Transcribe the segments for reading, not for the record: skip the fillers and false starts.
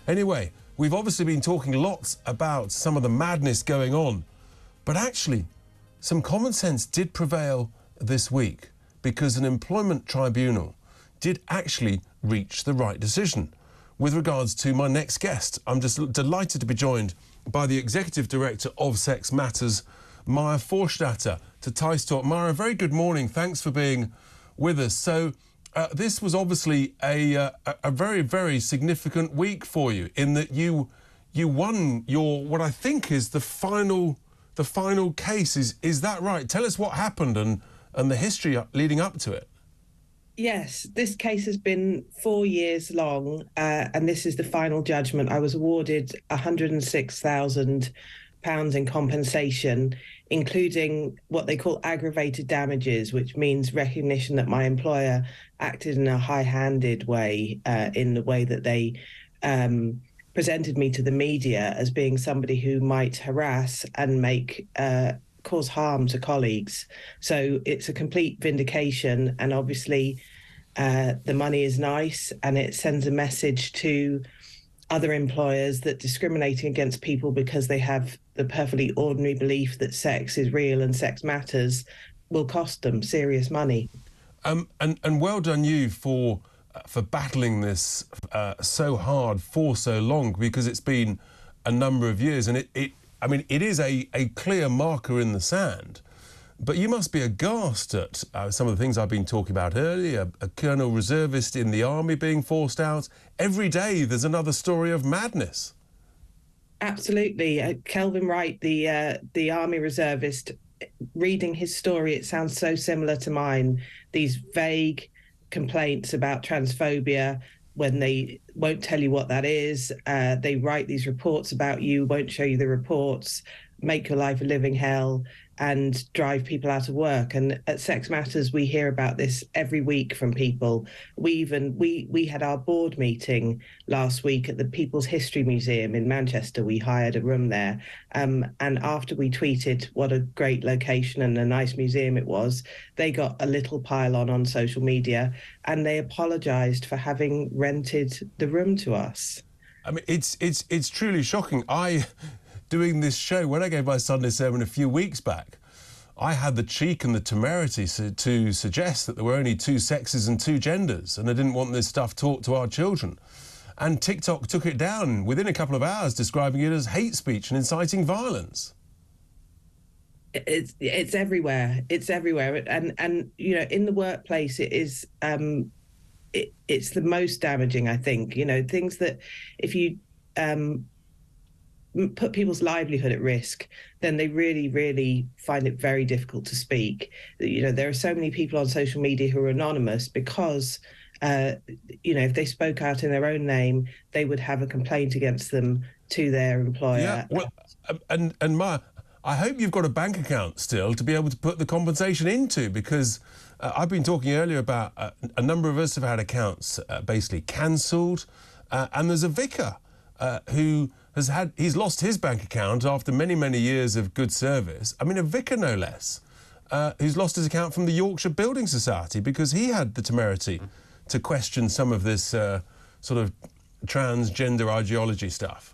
Anyway, we've obviously been talking lots about some of the madness going on, but actually, some common sense did prevail this week because an employment tribunal did actually reach the right decision. With regards to my next guest, I'm just delighted to be joined by the Executive Director of Sex Matters, Maya Forstater, to Tice Talk. Maya, a very good morning. Thanks for being with us. So this was obviously a very, very significant week for you in that you won your, what I think is the final case. Is that right? Tell us what happened and the history leading up to it. Yes, this case has been 4 years long, and this is the final judgment. I was awarded £106,000 in compensation, including what they call aggravated damages, which means recognition that my employer acted in a high-handed way, in the way that they presented me to the media as being somebody who might harass and cause harm to colleagues. So it's a complete vindication, and obviously the money is nice, and it sends a message to other employers that discriminating against people because they have the perfectly ordinary belief that sex is real and sex matters will cost them serious money. And well done you for battling this so hard for so long, because it's been a number of years, and I mean, it is a clear marker in the sand, but you must be aghast at some of the things I've been talking about earlier, a colonel reservist in the army being forced out. Every day there's another story of madness. Absolutely. Kelvin Wright, the army reservist, reading his story, it sounds so similar to mine. These vague complaints about transphobia, when they won't tell you what that is. They write these reports about you, won't show you the reports, make your life a living hell, and drive people out of work. And at Sex Matters, we hear about this every week from people. We had our board meeting last week at the People's History Museum in Manchester. We hired a room there. And after we tweeted what a great location and a nice museum it was, they got a little pile on social media, and they apologized for having rented the room to us. I mean, it's truly shocking. Doing this show, when I gave my Sunday sermon a few weeks back, I had the cheek and the temerity to suggest that there were only two sexes and two genders, and I didn't want this stuff taught to our children. And TikTok took it down within a couple of hours, describing it as hate speech and inciting violence. It's everywhere. It's everywhere. And you know, in the workplace, it is it's the most damaging, I think. You know, things that if you put people's livelihood at risk, then they really, really find it very difficult to speak. You know, there are so many people on social media who are anonymous because, you know, if they spoke out in their own name, they would have a complaint against them to their employer. Yeah, well, and Maya, I hope you've got a bank account still to be able to put the compensation into, because I've been talking earlier about a number of us have had accounts basically cancelled, and there's a vicar who he's lost his bank account after many, many years of good service. I mean, a vicar no less, who's lost his account from the Yorkshire Building Society because he had the temerity to question some of this sort of transgender ideology stuff.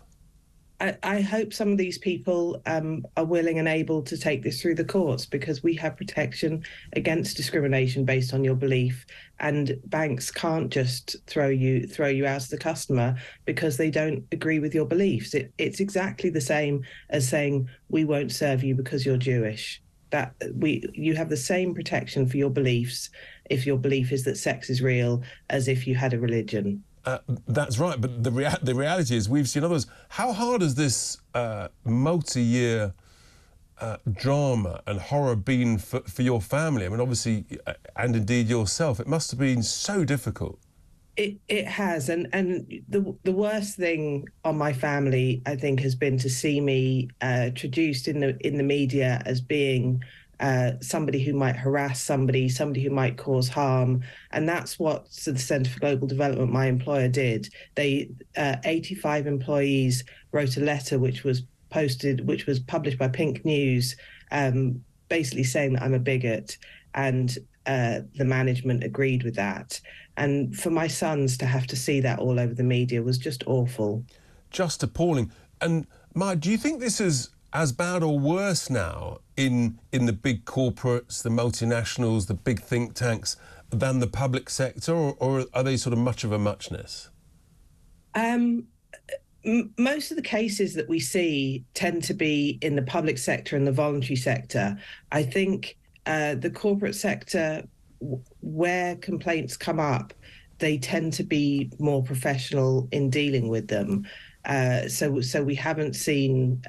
I hope some of these people are willing and able to take this through the courts, because we have protection against discrimination based on your belief, and banks can't just throw you out as the customer because they don't agree with your beliefs. It's exactly the same as saying we won't serve you because you're Jewish. You have the same protection for your beliefs if your belief is that sex is real as if you had a religion. That's right, but the reality is we've seen others. How hard has this multi-year drama and horror been for your family? I mean, obviously, and indeed yourself. It must have been so difficult. It has, and the worst thing on my family, I think, has been to see me traduced in the media as being somebody who might harass somebody who might cause harm. And that's what the Centre for Global Development, my employer, did. 85 employees wrote a letter which was published by Pink News, basically saying that I'm a bigot, and the management agreed with that. And for my sons to have to see that all over the media was just awful. just appalling. And Maya, do you think this is as bad or worse now in the big corporates, the multinationals, the big think tanks, than the public sector, or are they sort of much of a muchness? Most of the cases that we see tend to be in the public sector and the voluntary sector. I think the corporate sector, where complaints come up, they tend to be more professional in dealing with them. So we haven't seen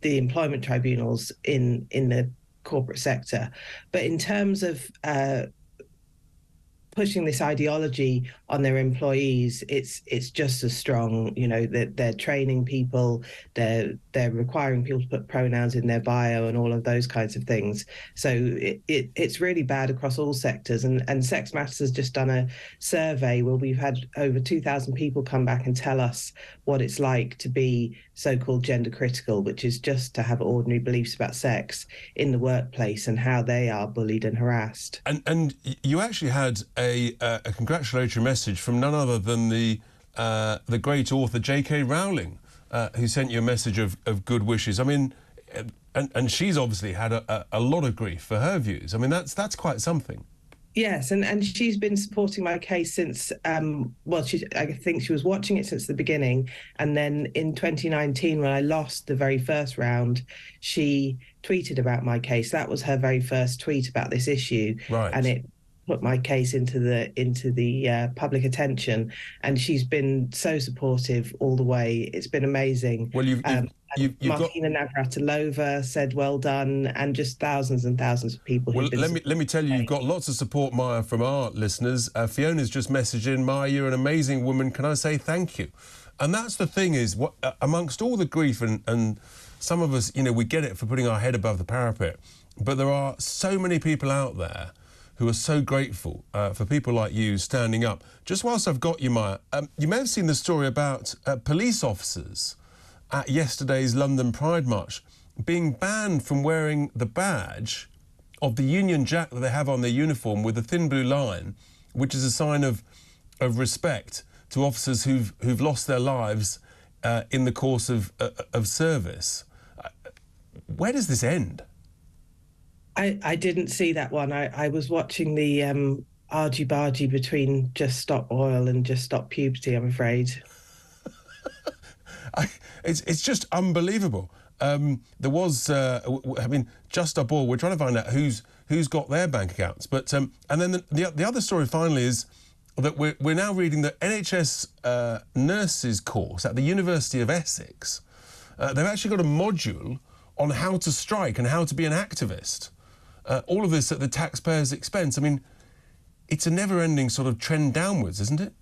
the employment tribunals in the corporate sector. But in terms of pushing this ideology on their employees, it's just as strong. You know, they're training people, they're requiring people to put pronouns in their bio and all of those kinds of things. So it's really bad across all sectors. And Sex Matters has just done a survey where we've had over 2,000 people come back and tell us what it's like to be so-called gender critical, which is just to have ordinary beliefs about sex in the workplace and how they are bullied and harassed. And you actually had a congratulatory message from none other than the great author J.K. Rowling, who sent you a message of good wishes. I mean, and she's obviously had a lot of grief for her views. I mean, that's quite something. Yes, and she's been supporting my case since, I think she was watching it since the beginning. And then in 2019, when I lost the very first round, she tweeted about my case. That was her very first tweet about this issue. Right. And it put my case into the public attention. And she's been so supportive all the way. It's been amazing. Well, you've Martina Navratilova said well done, and just thousands and thousands of people. Well, let me tell you, you've got lots of support, Maya, from our listeners. Fiona's just messaged in, Maya, you're an amazing woman. Can I say thank you? And that's the thing is, what amongst all the grief, and some of us, you know, we get it for putting our head above the parapet, but there are so many people out there who are so grateful for people like you standing up. Just whilst I've got you, Maya, you may have seen the story about police officers at yesterday's London Pride March being banned from wearing the badge of the Union Jack that they have on their uniform with a thin blue line, which is a sign of respect to officers who've lost their lives in the course of service. Where does this end? I didn't see that one. I was watching the argy-bargy between Just Stop Oil and Just Stop Puberty, I'm afraid. It's just unbelievable. There was, I mean, Just Stop Oil. We're trying to find out who's got their bank accounts. But and then the other story finally is that we're now reading the NHS nurses course at the University of Essex. They've actually got a module on how to strike and how to be an activist. All of this at the taxpayers' expense. I mean, it's a never-ending sort of trend downwards, isn't it?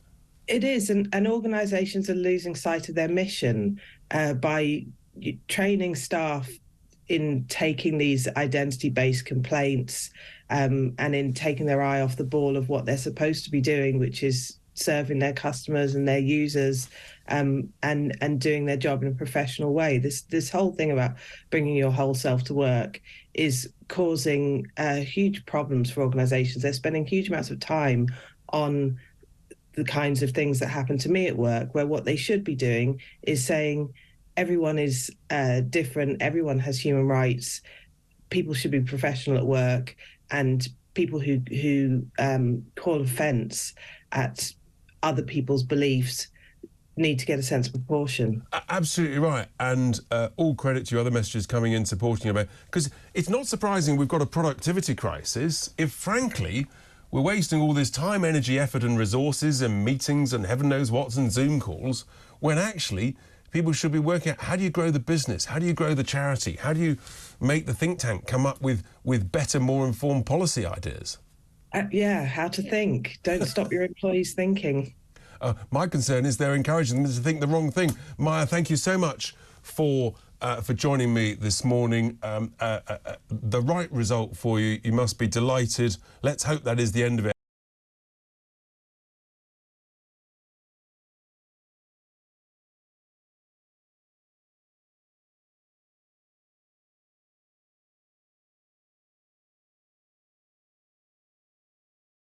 It is, and organisations are losing sight of their mission by training staff in taking these identity-based complaints and in taking their eye off the ball of what they're supposed to be doing, which is serving their customers and their users and doing their job in a professional way. This whole thing about bringing your whole self to work is causing huge problems for organisations. They're spending huge amounts of time on the kinds of things that happen to me at work, where what they should be doing is saying everyone is different, everyone has human rights, people should be professional at work, and people who call offence at other people's beliefs need to get a sense of proportion. Absolutely right, and all credit to your other messages coming in supporting you, because it's not surprising we've got a productivity crisis if, frankly, we're wasting all this time, energy, effort and resources and meetings and heaven knows what's and Zoom calls, when actually people should be working out how do you grow the business, how do you grow the charity, how do you make the think tank come up with better, more informed policy ideas? Yeah, how to think. Don't stop your employees thinking. My concern is they're encouraging them to think the wrong thing. Maya, thank you so much for joining me this morning. The right result for you. You must be delighted. Let's hope that is the end of it.